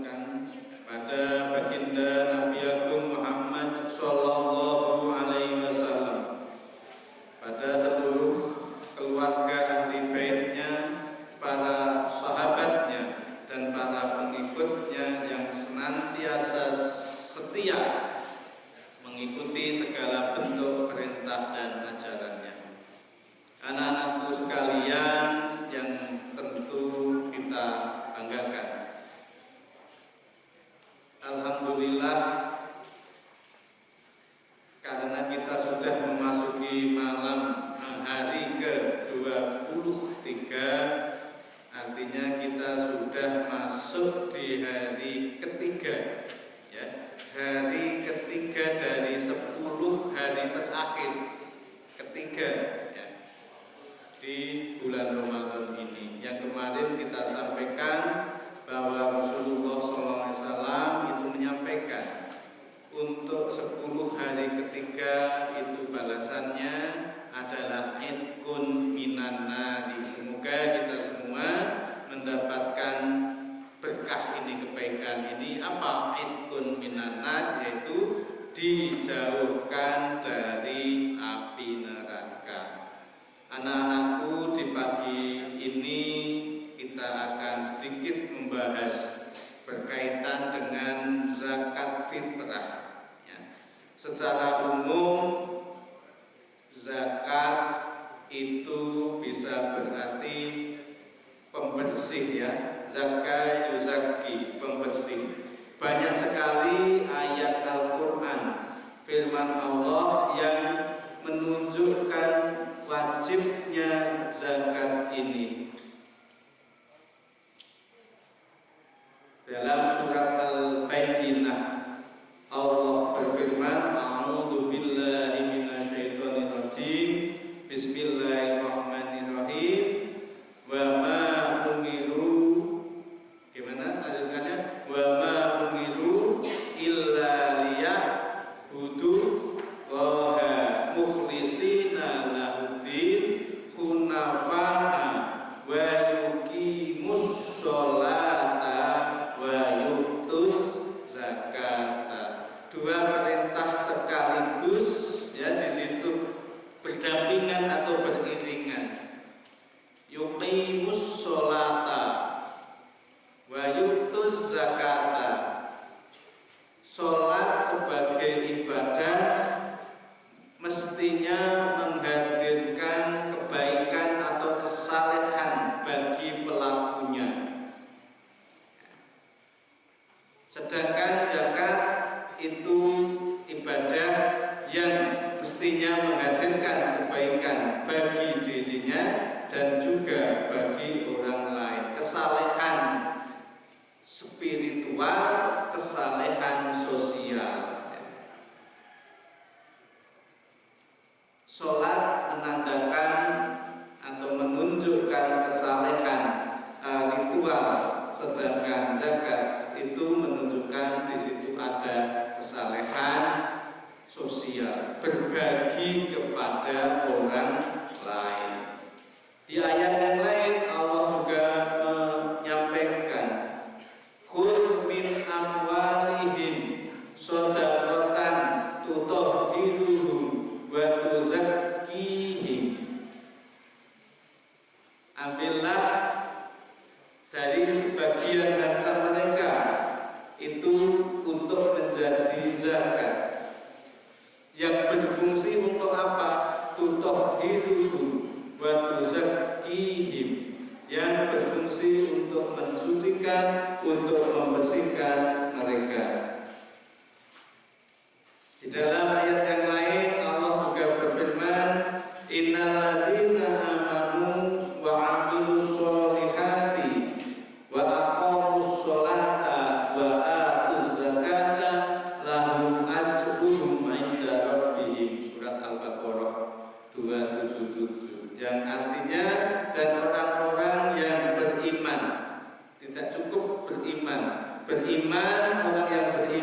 turunkan pada baginda Nabi Agung Muhammad Sallallahu Alaihi Wasallam, pada seluruh keluarga ahli baitnya, para sahabatnya, dan para pengikutnya yang senantiasa setia mengikuti segala bentuk perintah dan ajarannya. Anak-anakku sekalian yang tentu kita banggakan, alhamdulillah, karena kita sudah memasuki malam hari ke-23, artinya kita sudah masuk di hari ketiga, ya, hari ketiga dari 10 hari terakhir, ketiga, ya, di bulan Ramadan ini. Yang kemarin kita sampaikan bahwa Rasulullah SAW itu menyampaikan untuk 10 hari ketiga itu balasannya adalah idkun minan nari. Semoga kita semua mendapatkan berkah ini, kebaikan ini. Apa idkun minan nari? Yaitu dijauhkan dari api neraka. Anak-anakku, di pagi ini kita akan sedikit membahas berkaitan dengan zakat fitrah, ya. Secara umum zakat itu bisa berarti pembersih, ya. Zakat yuzaki, pembersih. Banyak sekali ayat Al-Quran, firman Allah yang menunjukkan wajibnya zakat ini. Dalam surat Al-Bayyinah Allah berfirman, A'udzu billahi minasyaitonir rajim. Bismillahirrahmanirrahim. Wa ma umiru, gimana lanjutannya? Wa ma umiru illa liya'budu Allaha mukhlisina lahuddin hunafa'a wa yuqimus sholata wa yu'tuz zakata. Dua perintah sekaligus, ya, di situ berdampingan atau beriringan. Yuqimus sholata wa yu'tuz zakata. Sholat sebagai ibadah mestinya menghadirkan kebaikan atau kesalehan bagi pelakunya. Sedangkan zakat itu ibadah yang mestinya menghadirkan kebaikan bagi dirinya dan juga bagi orang lain. Kesalehan spiritual, kesalehan sosial. Sholat menandakan atau menunjukkan kesalehan ritual, sedangkan zakat itu menunjukkan di situ ada kesalehan sosial, berbagi kepada orang lain. Di ayat yang lain Allah juga menyampaikan, khudh min amwalihim shadaqatan tutahhiruhum wa tuzakkihim. Ambillah dari sebagian harta mereka itu untuk menjadi zakat, yang berfungsi untuk apa? Tutahhiruhum wa tuzakkihim, yang berfungsi untuk mensucikan, untuk membersihkan mereka. Di dalam ayat yang lain Allah juga berfirman, innalladzina amanu wa 'amilus sholihati wa aqamus sholata wa atuz zakata lahum ajruhum 'inda rabbihim. Surat Al-Baqarah 277, yang artinya, dan orang-orang yang beriman, tidak cukup beriman, orang yang beriman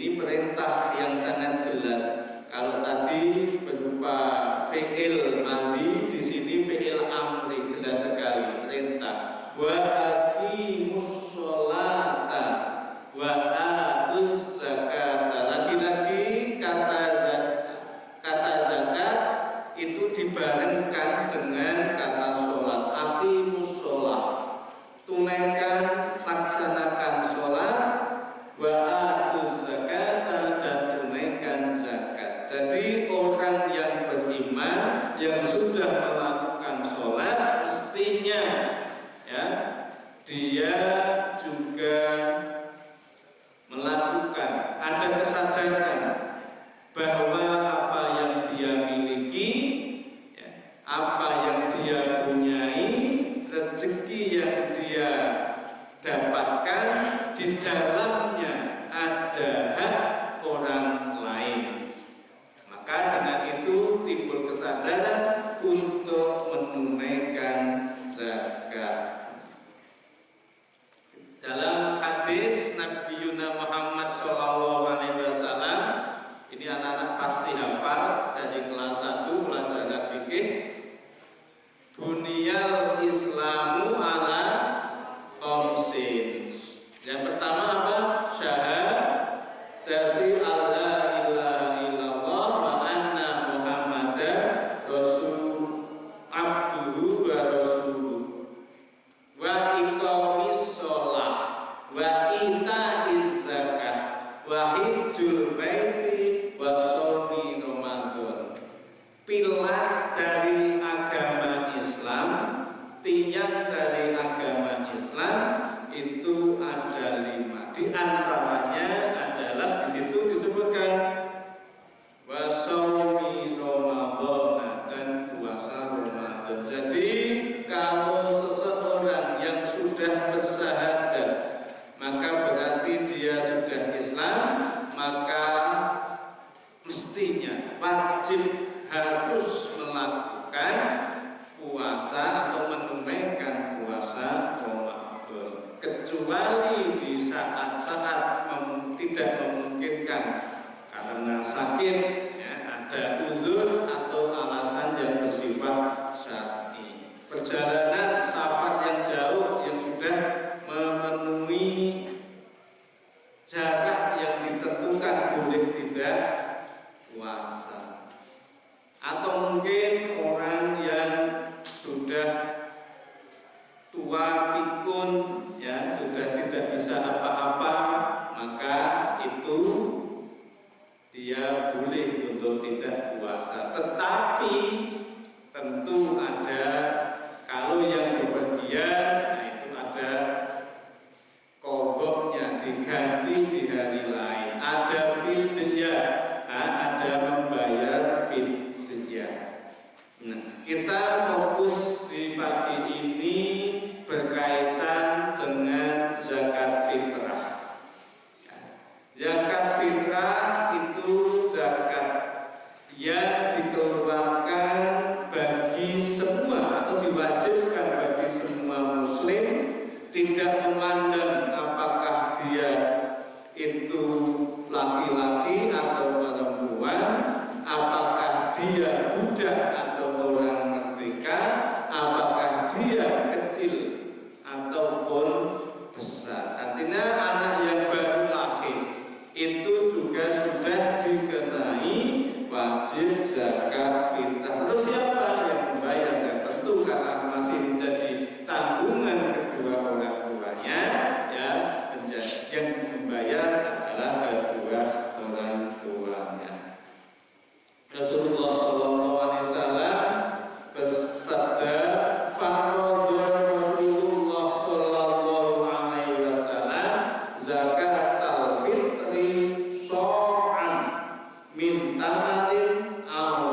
Ini perintah yang sangat jelas. Kalau tadi berupa fi'il madhi, di sini fi'il amri, jelas sekali perintah. Wa aqimus sholata wa atuz zakata. Lagi-lagi kata zakat itu dibarengkan dengan kata sholat. Aqimus sholat, tunaikan, laksanakan sholat. Wa atuz zakata, dan tunaikan zakat. Jadi orang yang beriman yang sudah melakukan sholat mestinya ya dia juga melakukan, ada kesadaran bahwa apa yang dia miliki, ya, apa yang dia punyai, rezeki yang dia dapatkan, di dalamnya ada hak orang lain. Maka dengan itu timbul kesadaran untuk menunaikan zakat. Dalam hadis Nabi Muhammad SAW, ini anak-anak pasti hafal dari kelas 1 pelajaran fikih. Buniyal Islamu ala khamsin. Yang pertama apa? Syahadati alla ilaha illallah wa anna Muhammadar rasul abduhu wa rasuluh wa iqamis shalah wa itaiz zakah wa hijjul baiti wa shaumi ramadan. Pilar dari agama Islam, tiang dari agama Islam itu ada 5. Di antaranya adalah di situ disebutkan wa shaumi ramadan, dan puasa Ramadan. Jadi kalau seseorang yang sudah bersyahadat maka berarti dia sudah Islam, maka mestinya wajib harus melakukan puasa atau menunaikan puasa Ramadan. Kecuali di saat-saat tidak memungkinkan karena sakit, ya, ada uzur atau alasan yang bersifat syar'i. Perjalanan safar yang jauh yang sudah memenuhi jarak yang ditentukan boleh tidak puasa. Atau mungkin orang yang sudah tua pikun, ya, sudah tidak bisa apa-apa, maka itu dia boleh untuk tidak puasa. Tetapi tentu ada, kalau yang bepergian, nah itu ada qadha'nya, diganti di hari lain. Ada fidyah, ada membayar fidyah. Nah, kita fokus di pagi ini berkaitan dengan zakat fitrah. Zakat fitrah itu zakat yang dikeluarkan bagi semua atau diwajibkan bagi semua muslim, tidak memandang apakah dia itu laki-laki atau perempuan, apakah dia budak atau orang merdeka, apakah dia kecil ataupun besar. Artinya anak yang baru lahir itu juga sudah dikenai wajib zakat fitrah. Terus siapa yang membayar? Dan tentu karena masih menjadi tanggungan kedua orang tuanya, ya, yang membayar adalah kedua orang tuanya. Rasulullah SAW bersabda, "Faradha Rasulullah SAW zakat al-fitri so'an min tamarin aw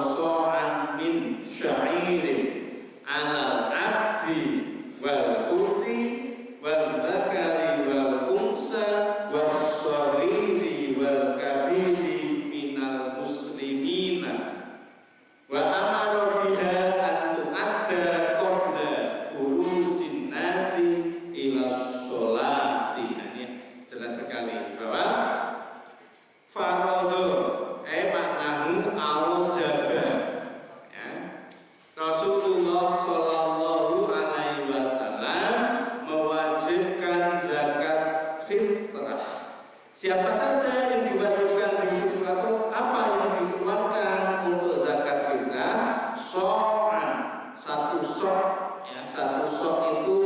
Siapa saja yang diwajibkan di situ atau apa yang dikeluarkan untuk zakat fitrah? So'an, satu sok, ya, satu sok itu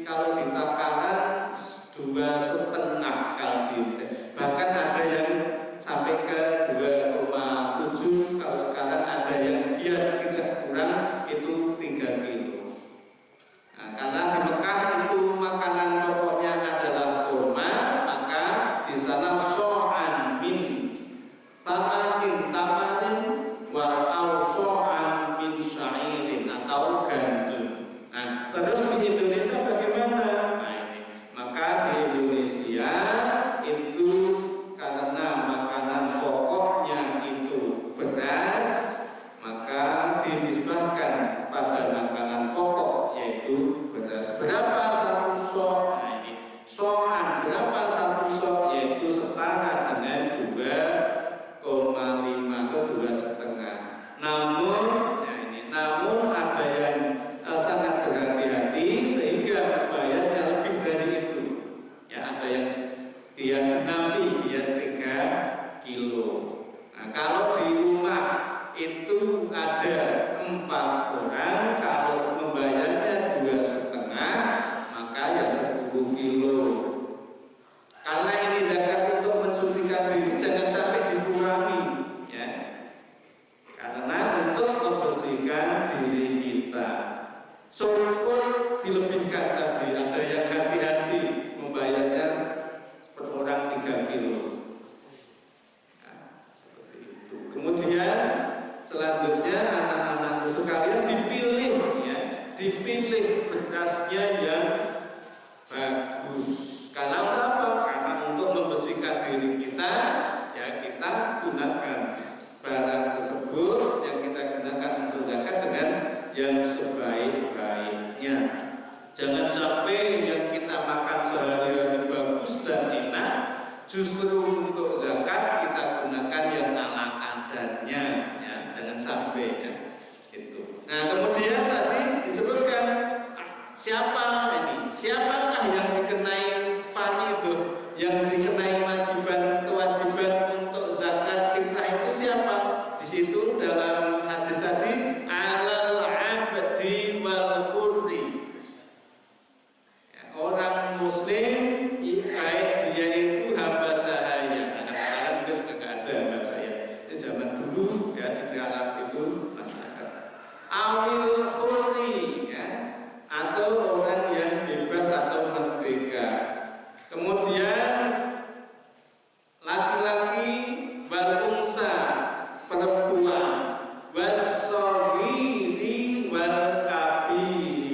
kalau di takaran 2,5 kalau bahkan ada yang sampai ke 2,7, kalau sekarang ada yang dia tidak kurang itu 3 kilo. Nah, karena di Mekah itu makanan pokoknya adalah kurma, maka di sana so'an min tamarin wa so'an min syairin atau gandum. Nah, terus di Indonesia bagaimana? Nah, ini. Maka di Indonesia itu karena makanan pokoknya itu beras, maka dinisbahkan pada makanan pokok yaitu beras. Berapa satu sok? Nah, ini so'an berapa satu sok? Yaitu setara dengan 2,5 atau 2,5. Namun ada yang sangat berhati-hati sehingga bayarnya lebih dari itu. Ya, ada yang dia genapi dia 3 kilo. Nah, kalau di rumah itu ada 4 orang, kalau membayarnya 2,5, maka ya 10 kilo. Karena ini zakat untuk mensucikan diri, jangan sampai dikurangi, ya. Karena untuk membersihkan diri kita. Syukur dilebihkan tadi, ada yang hati-hati membayarnya per orang 3 kilo. Nah, seperti itu. Kemudian selanjutnya anak-anak sekalian dipilih berasnya yang bagus. Karena apa? Karena untuk membersihkan diri kita, ya kita gunakan barang tersebut yang kita gunakan untuk zakat dengan yang sebaik-baiknya. Jangan sampai yang kita makan sehari-hari bagus dan enak, justru untuk zakat kita gunakan yang ala kadarnya, ya. Jangan sampai, ya. Gitu. Nah, kemudian tadi disebutkan siapakah yang dikenai fardhu, yang dikenai kewajiban untuk zakat fitrah itu siapa? Di situ dalam hadis tadi alal abdi wal hurri. Ya, orang muslim baik dia itu hamba sahaya. Nah, sekarang itu sudah tidak ada hamba sahaya. Itu zaman dulu, ya, di Arab itu masyarakat. Awil hurri, ya, atau orang yang bebas atau merdeka. Kemudian laki-laki wal unsa, perempuan, wasogiri wal kabiri,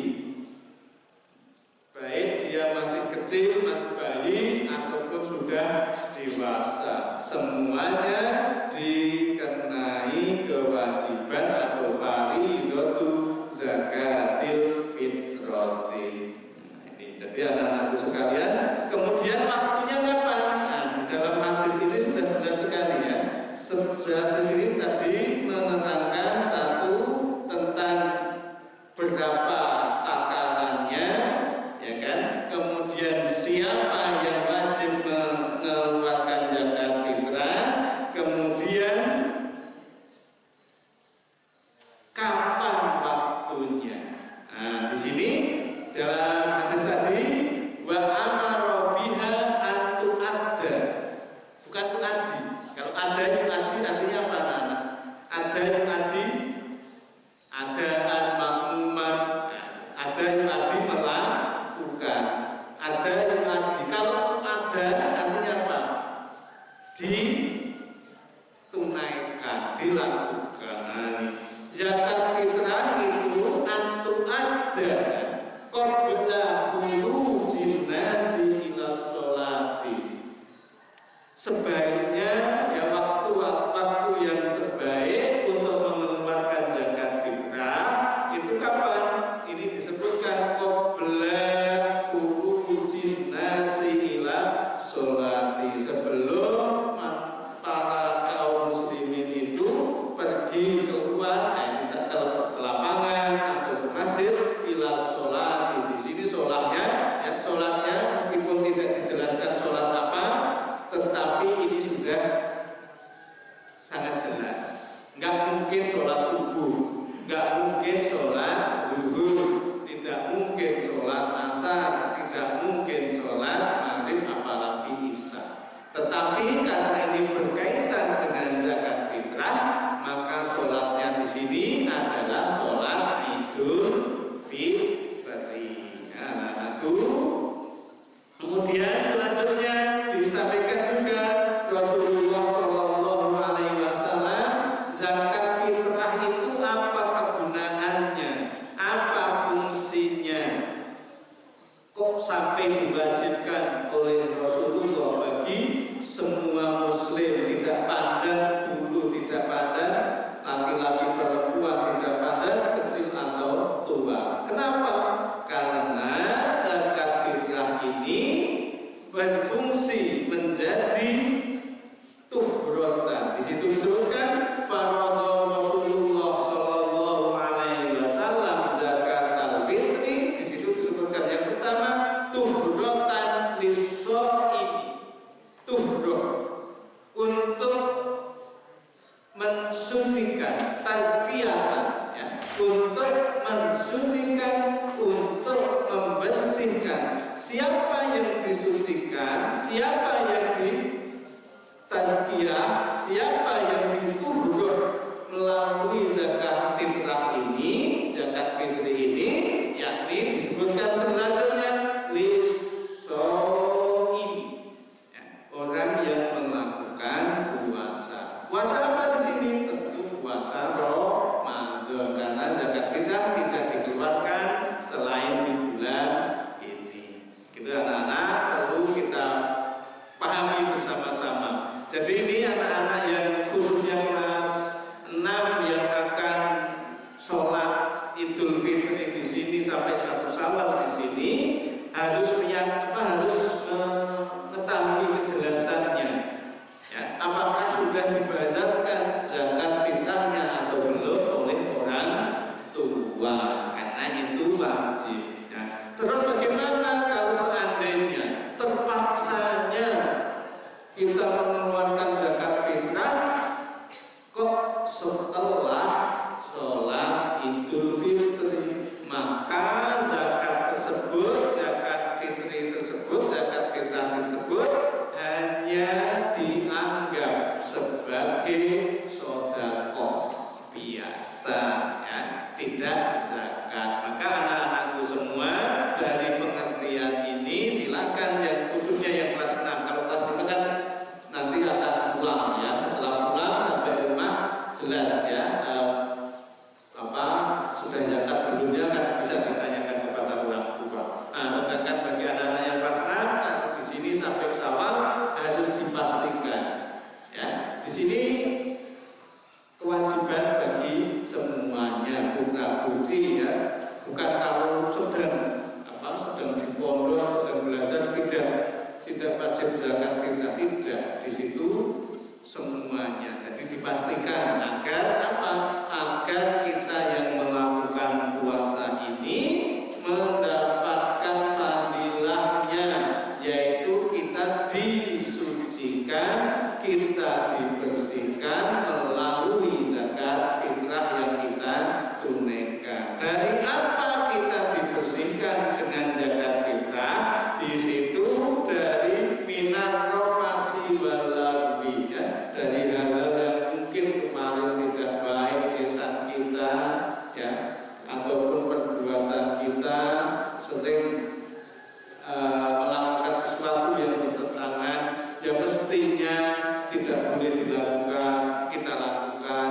baik dia masih kecil, masih bayi ataupun sudah dewasa, semuanya dikenai kewajiban atau fardhu zakatil fitrati. Jadi anak-anakku sekalian, kemudian waktunya kapan? Nah, di dalam hadis ini sudah jelas sekali, ya. Hadis ini tadi menerangkan satu tentang berapa takarannya, ya kan? Kemudian siapa yang wajib mengeluarkan zakat fitrah, kemudian kapan waktunya. Nah, di sini dalam hadis tadi wa amara biha an tu'adda, bukan tu'addi. Kalau ada yang addi artinya apa, anak? Ada yang addi, adaan makmuman, ada yang addi melakukan, ada yang addi. Kalau tu'adda artinya apa? Ditunaikan, dilakukan. Zakat fitrah itu an tu'adda qabla khurujin nasi ila sholati. Sebaiknya, ya, waktu yang terbaik untuk mengeluarkan zakat fitrah itu kapan? Ini disebutkan qabla khurujin nasi ila sholati, sebelum para kaum muslimin itu pergi keluar, ke lapangan atau ke masjid ila sholati. Di sini sholatnya meskipun tidak dijelaskan tuhroh, untuk mensucikan, tazkiyah, ya, untuk mensucikan, untuk membersihkan. Siapa yang disucikan, siapa yang ditazkiyah, siapa yang dituhroh melalui zakat fitrah ini, zakat fitri ini, yakni disebutkan selanjutnya lisoim, ya, orang yang melakukan puasa. Puasa apa di sini? Tentu puasa Ramadan, karena zakat fitrah tidak dikeluarkan selain di bulan ini. Gitu anak-anak, perlu kita pahami bersama-sama. Jadi ini anak-anak yang khususnya kelas 6 yang akan sholat Idul Fitri di sini sampai 1 Syawal di sini harus mengetahui kejelasannya. Ya, apakah sudah dibayarkan zakat fitrahnya atau belum oleh orang tua? Karena itu wajib. Ya. Terus bagaimana kalau seandainya terpaksanya kita mengeluarkan zakat fitrah kok setelah sholat Idul Fitri? Maka zakat tersebut, zakat fitri tersebut, zakat fitrah tersebut hanya dianggap sebagai sedekah biasa, ya, tidak zakat. Maka anak-anakku semua, dari pengertian ini silakan yang khususnya yang kelas 6. Kalau kelas 5 kan nanti akan pulang, ya. Setelah pulang sampai rumah jelas, ya, sudah zakat belumnya kan bisa ditanyakan kepada orang tua. Nah, sedangkan bagi anak-anak yang kelas 6 di sini sampai Syawal harus dipastikan, ya. Di sini kewajiban bagi semuanya, putra putri, ya. Bukan kalau sedang di pondok, sedang belajar, tidak wajib zakat fitrah, tidak. Di situ semuanya. Jadi dipastikan agar apa? Agar kita yang melakukan puasa ini mendapatkan fadilahnya, yaitu kita disucikan, kita dibersihkan melalui zakat fitrah yang kita tunaikan. Dari apa kita dibersihkan dengan zakat fitrah? Di situ dari minar rofasi walawi, ya, dari hal-hal yang mungkin kemarin tidak baik, lisan kita, ya, ataupun perbuatan kita sering melakukan sesuatu yang bertentangan, yang mestinya tidak boleh dilakukan, kita lakukan,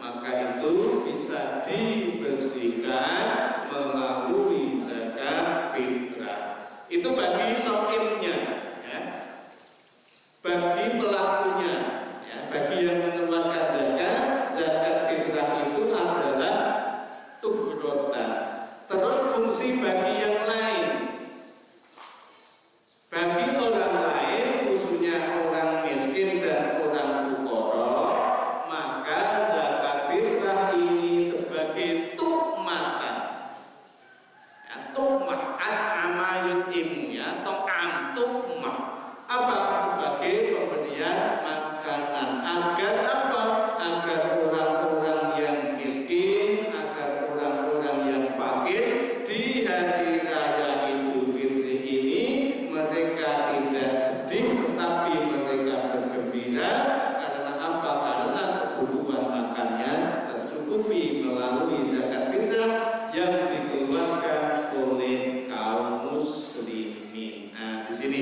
maka itu bisa dibersihkan melalui zakat fitrah. Itu bagi soimnya, ya. Bagi pelakunya, ya, bagi yang mengeluarkan zakat fitrah itu adalah tuhrotan. Terus fungsi bagi yang lain, bagi orang lain, khususnya orang miskin dan orang fuqara, maka zakat fitrah ini sebagai tukmatan, ya, tukmah amayut ilmu, ya, to'am, tukmah. Apa? Sebagai pemberian makanan. Agar apa? Agar orang-orang yang miskin, agar orang-orang yang fakir di hari raya Idul Fitri ini mereka tidak sedih, tetapi mereka bergembira. Karena apa? Karena kebutuhan makannya tercukupi melalui zakat fitrah yang dikeluarkan oleh kaum muslimin. Nah, di sini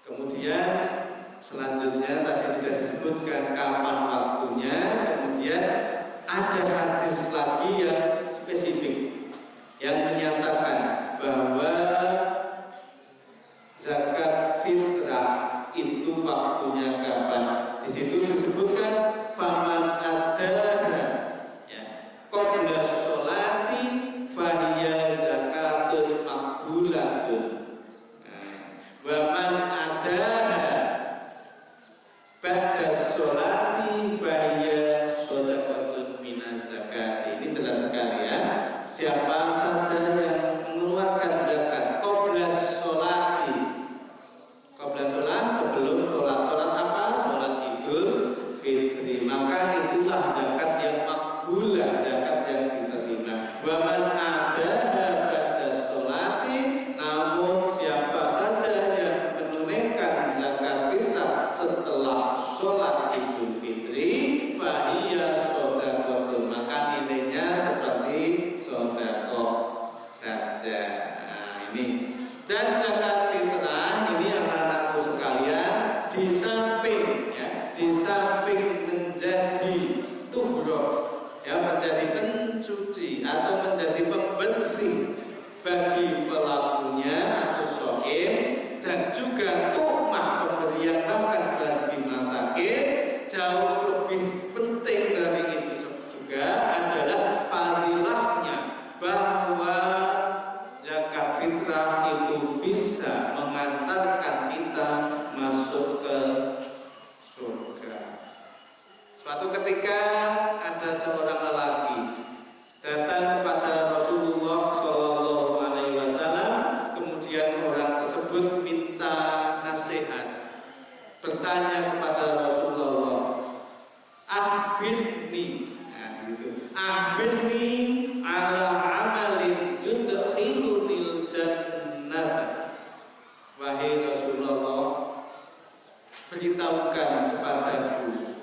kemudian selanjutnya tadi sudah disebutkan kapan waktunya. Kemudian ada hadis lagi yang spesifik yang menyatakan saja. Nah, ini. Dan zakat fitrah ini anak-anakku sekalian, di samping menjadi tuhroh, ya, menjadi pencuci atau menjadi pembersih bagi pelakunya atau shaim, dan juga tukmah pemberian makan bagi masakin, jauh lebih penting dari itu juga adalah fadilahnya bahwa zakat fitrah itu bisa mengantarkan kita masuk ke surga. Suatu ketika ada seorang lelaki datang kepada Rasulullah Shallallahu Alaihi Wasallam, kemudian orang tersebut minta nasihat, bertanya kepada Rasulullah, akhbirni, akhbirni ala amalin yudkhilunil jannah. Wahai Rasulullah, beritahukan kepadaku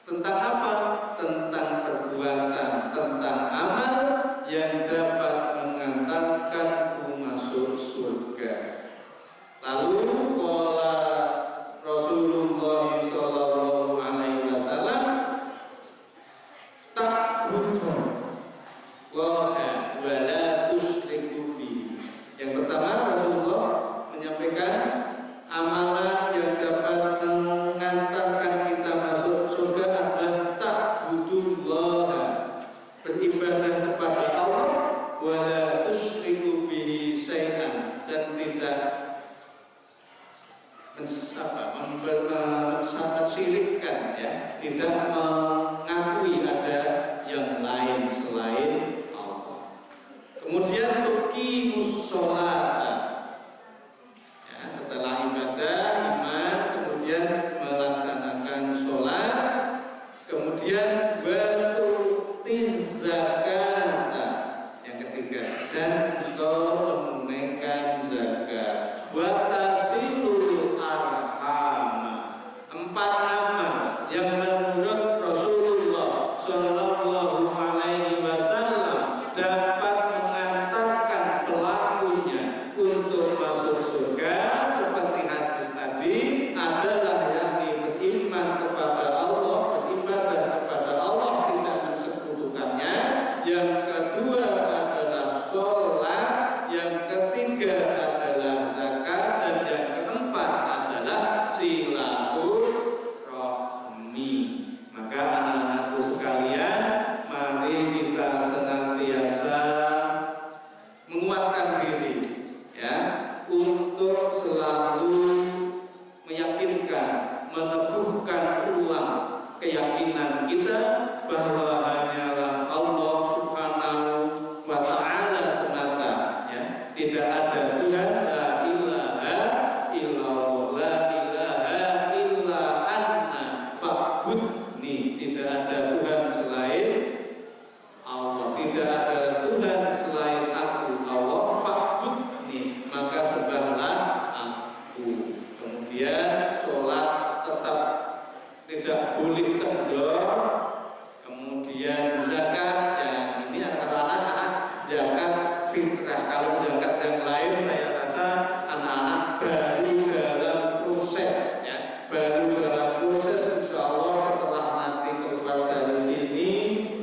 tentang apa? Tentang perbuatan, tentang amal yang dapat mengantarkanku masuk surga. Lalu qala Rasulullah sallallahu alaihi wasallam, ta'budu wa la tusyriku bihi. Yang pertama, Rasulullah menyampaikan amalan yang dapat mengantarkan kita masuk surga adalah ta'budullah, beribadah kepada Allah, wa la tusyriku bihi syai'an, dan tidak mensyirikkan, ya, tidak mengakui ada yang lain selain Allah. Kemudian tuqimus sholata, ya, setelah ibadah iman, kemudian melaksanakan sholat, kemudian wa tu'tiz zakata, yang ketiga, dan engkau menunaikan zakat, wa tasilul arham. 4 amal yang menurut Rasulullah Shallallahu Alaihi Wasallam dapat mengantarkan pelakunya untuk masuk surga, seperti hadis tadi, adalah yakni beriman kepada Allah, beribadah kepada Allah, tidak mensekutukannya. Yang kedua adalah sholat, yang ketiga adalah zakat, dan yang keempat adalah silaturahmi. Maka anak-anakku sekalian, mari kita senantiasa menguatkan diri, ya, untuk selalu meyakinkan, meneguhkan ulang keyakinan kita bahwa hanyalah Allah Subhanahu wa Ta'ala semata, ya, tidak ada Tuhan, la ilaha illallah, la ilaha illa anna fa'budni, tidak ada Tuhan selain Allah, tidak ada Tuhan selain aku, Allah, fa'budni, maka sembahlah aku. Kemudian sholat tetap tidak boleh kendor. Kemudian zakat, ya, ini anak-anak zakat fitrah. Kalau zakat yang lain saya rasa anak-anak baru dalam proses, ya, baru dalam proses. Insya Allah setelah nanti keluar dari sini,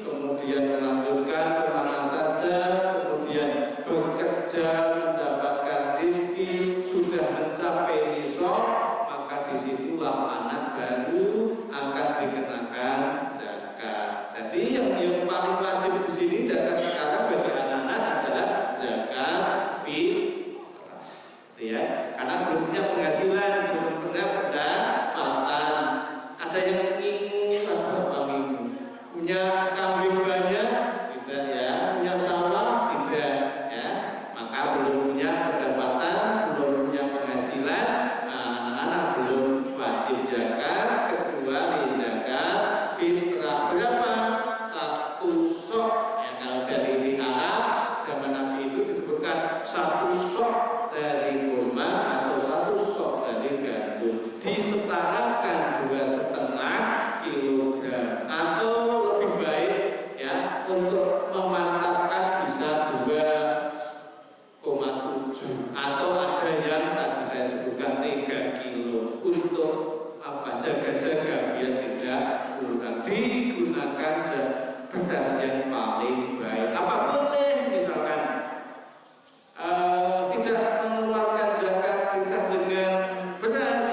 kemudian melanjutkan kemana saja, kemudian bekerja mendapatkan rezeki, sudah mencapai nisab, maka disitulah anak baru akan dikenakan zakat. Jadi yang paling wajib di sini zakat sekarang bagi anak-anak adalah zakat fitrah, ya, karena belum punya penghasilan, belum punya pendapatan. Ada yang minggu atau apa minggu, punya kambing banyak, tidak, ya, punya sawah, tidak, ya, maka belum punya pendapatan, belum punya penghasilan. Anak-anak belum wajib zakat kecuali zakat fitrah. Berapa? 1 sok, ya, kalau dari di Arab zaman Nabi itu disebutkan 1 sok dari kurma atau 1 sok dari gandum, disetarakan 2,5 kilogram, atau lebih baik, ya, untuk memantapkan bisa 2 atau ada yang tadi saya sebutkan 3 kilo untuk jaga-jaga biar tidak kurang. Digunakan beras yang paling baik. Apa boleh misalkan tidak mengeluarkan zakat fitrah dengan beras,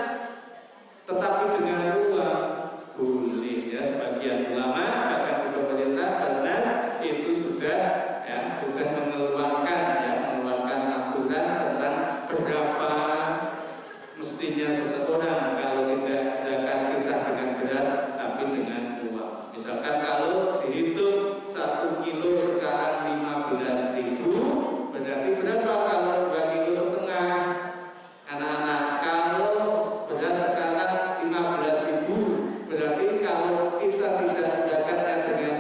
tetapi dengan uang boleh ya. Sebagian ulama bahkan pemerintah Basnas itu sudah mengeluarkan aturan tentang berapa mestinya seseorang kalau tidak zakat fitrah dengan beras tapi dengan uang. Misalkan kalau dihitung 1 kilo sekarang 15.000, berarti berapa kalau 2 kilo setengah? Anak-anak, kalau beras sekarang 15.000, berarti kalau kita tidak zakatnya dengan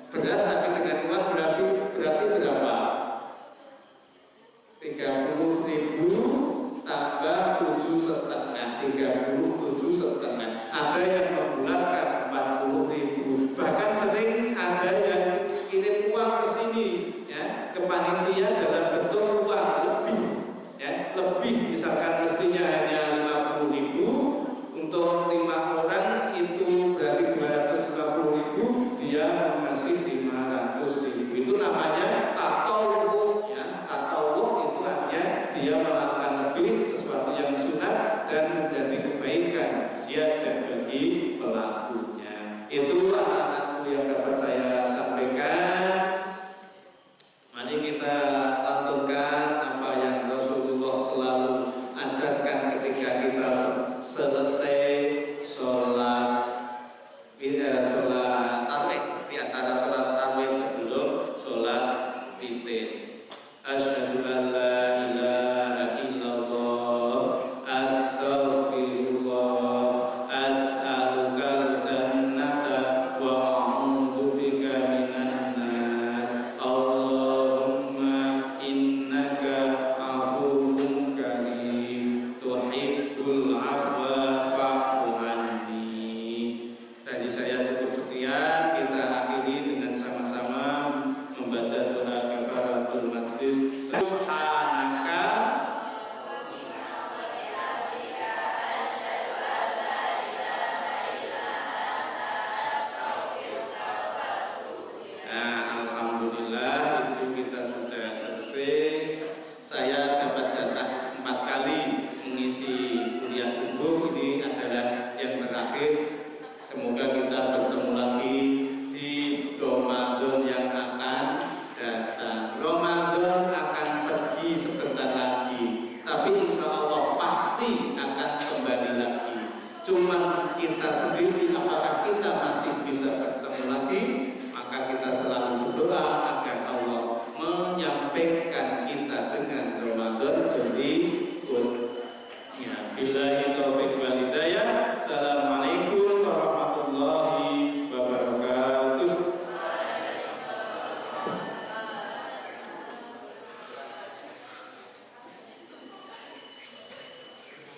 beras tapi dengan uang berarti berapa? 30.000 tambah 7,5, 37,5. Ada yang membulatkan 40.000. Bahkan sering ada yang kirim uang ke sini ya, ke panitia dalam bentuk uang lebih ya, lebih misalkan